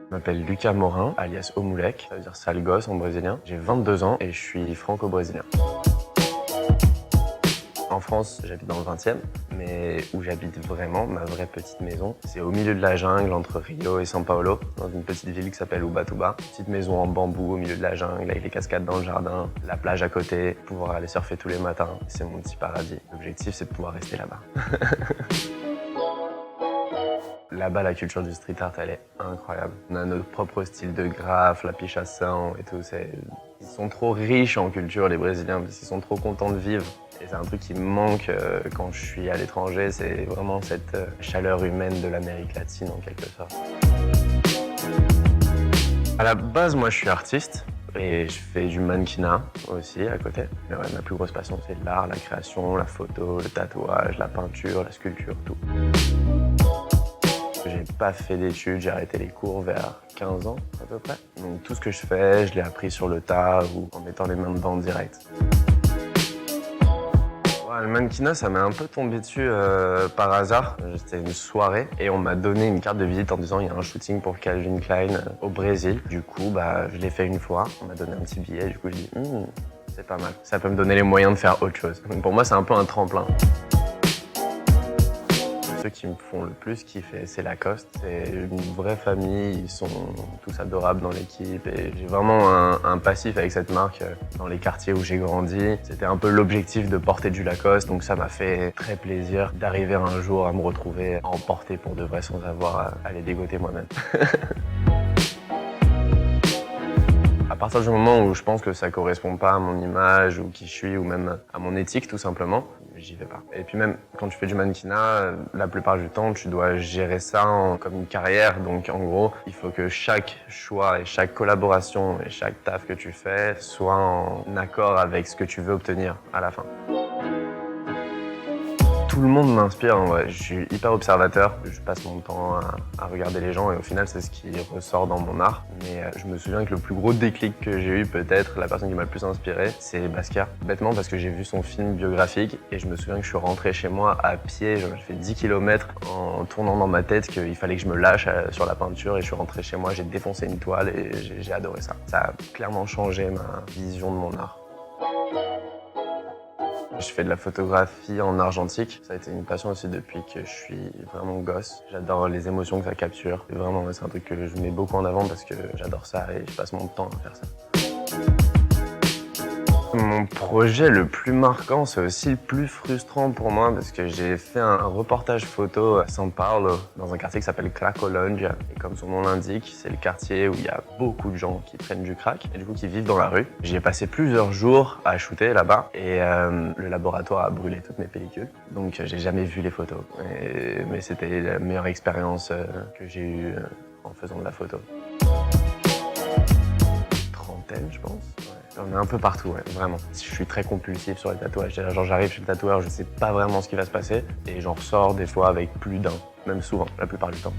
Je m'appelle Lucas Morin, alias Omoulek, ça veut dire sale gosse en brésilien. J'ai 22 ans et je suis franco-brésilien. En France, j'habite dans le 20e, mais où j'habite vraiment, ma vraie petite maison, c'est au milieu de la jungle, entre Rio et São Paulo, dans une petite ville qui s'appelle Ubatuba. Petite maison en bambou au milieu de la jungle, avec les cascades dans le jardin, la plage à côté, pouvoir aller surfer tous les matins. C'est mon petit paradis. L'objectif, c'est de pouvoir rester là-bas. Là-bas, la culture du street art, elle est incroyable. On a notre propre style de graphe, la pichação et tout. Ils sont trop riches en culture, les Brésiliens, parce qu'ils sont trop contents de vivre. Et c'est un truc qui me manque quand je suis à l'étranger, c'est vraiment cette chaleur humaine de l'Amérique latine, en quelque sorte. À la base, moi, je suis artiste. Et je fais du mannequinat aussi à côté. Mais ouais, ma plus grosse passion, c'est l'art, la création, la photo, le tatouage, la peinture, la sculpture, tout. J'ai pas fait d'études, j'ai arrêté les cours vers 15 ans à peu près. Donc tout ce que je fais, je l'ai appris sur le tas ou en mettant les mains dedans direct. Ouais, le mannequinat, ça m'est un peu tombé dessus par hasard. C'était une soirée et on m'a donné une carte de visite en disant il y a un shooting pour Calvin Klein au Brésil. Du coup, je l'ai fait une fois. On m'a donné un petit billet. Du coup, je dis c'est pas mal. Ça peut me donner les moyens de faire autre chose. Donc pour moi, c'est un peu un tremplin. Ceux qui me font le plus kiffer, c'est Lacoste. C'est une vraie famille, ils sont tous adorables dans l'équipe et j'ai vraiment un passif avec cette marque dans les quartiers où j'ai grandi. C'était un peu l'objectif de porter du Lacoste, donc ça m'a fait très plaisir d'arriver un jour à me retrouver à en porter pour de vrai sans avoir à les dégoter moi-même. À partir du moment où je pense que ça correspond pas à mon image ou qui je suis ou même à mon éthique tout simplement, j'y vais pas. Et puis même quand tu fais du mannequinat, la plupart du temps tu dois gérer ça comme une carrière. Donc en gros, il faut que chaque choix et chaque collaboration et chaque taf que tu fais soit en accord avec ce que tu veux obtenir à la fin. Tout le monde m'inspire, en vrai. Je suis hyper observateur. Je passe mon temps à regarder les gens et au final, c'est ce qui ressort dans mon art. Mais je me souviens que le plus gros déclic que j'ai eu, peut-être, la personne qui m'a le plus inspiré, c'est Basquiat. Bêtement parce que j'ai vu son film biographique et je me souviens que je suis rentré chez moi à pied. J'ai fait 10 km en tournant dans ma tête qu'il fallait que je me lâche sur la peinture et je suis rentré chez moi, j'ai défoncé une toile et j'ai adoré ça. Ça a clairement changé ma vision de mon art. Je fais de la photographie en argentique. Ça a été une passion aussi depuis que je suis vraiment gosse. J'adore les émotions que ça capture. Et vraiment, c'est un truc que je mets beaucoup en avant parce que j'adore ça et je passe mon temps à faire ça. Mon projet le plus marquant, c'est aussi le plus frustrant pour moi parce que j'ai fait un reportage photo à São Paulo, dans un quartier qui s'appelle Cracolândia. Et comme son nom l'indique, c'est le quartier où il y a beaucoup de gens qui prennent du crack et du coup qui vivent dans la rue. J'y ai passé plusieurs jours à shooter là-bas et le laboratoire a brûlé toutes mes pellicules. Donc j'ai jamais vu les photos. Mais c'était la meilleure expérience que j'ai eue en faisant de la photo. Trentaine, je pense. J'en ai un peu partout, ouais, vraiment. Je suis très compulsif sur les tatouages. Genre j'arrive chez le tatoueur, je sais pas vraiment ce qui va se passer et j'en ressors des fois avec plus d'un, même souvent, la plupart du temps.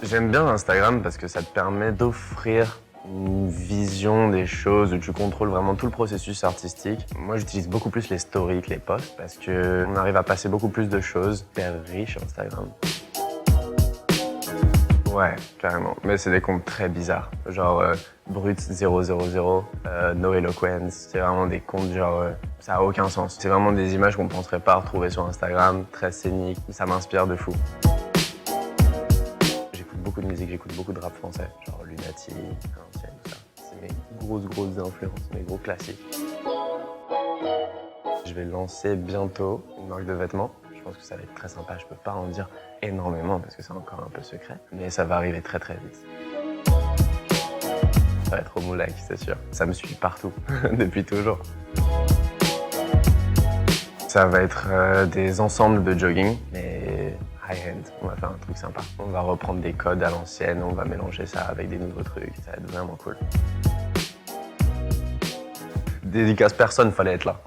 J'aime bien Instagram parce que ça te permet d'offrir une vision des choses où tu contrôles vraiment tout le processus artistique. Moi, j'utilise beaucoup plus les stories que les posts parce qu'on arrive à passer beaucoup plus de choses. Hyper riche Instagram. Ouais, carrément. Mais c'est des comptes très bizarres. Genre Brut 000, No Eloquence. C'est vraiment des comptes genre... ça a aucun sens. C'est vraiment des images qu'on ne penserait pas retrouver sur Instagram. Très scéniques. Ça m'inspire de fou. J'écoute beaucoup de musique, j'écoute beaucoup de rap français. Genre Lunatic, Ancienne, tout ça. C'est mes grosses influences, mes gros classiques. Je vais lancer bientôt une marque de vêtements. Je pense que ça va être très sympa. Je peux pas en dire énormément parce que c'est encore un peu secret, mais ça va arriver très vite. Ça va être Omoulek, c'est sûr. Ça me suit partout, depuis toujours. Ça va être des ensembles de jogging, mais high-end. On va faire un truc sympa. On va reprendre des codes à l'ancienne, on va mélanger ça avec des nouveaux trucs. Ça va être vraiment cool. Dédicace personne, fallait être là.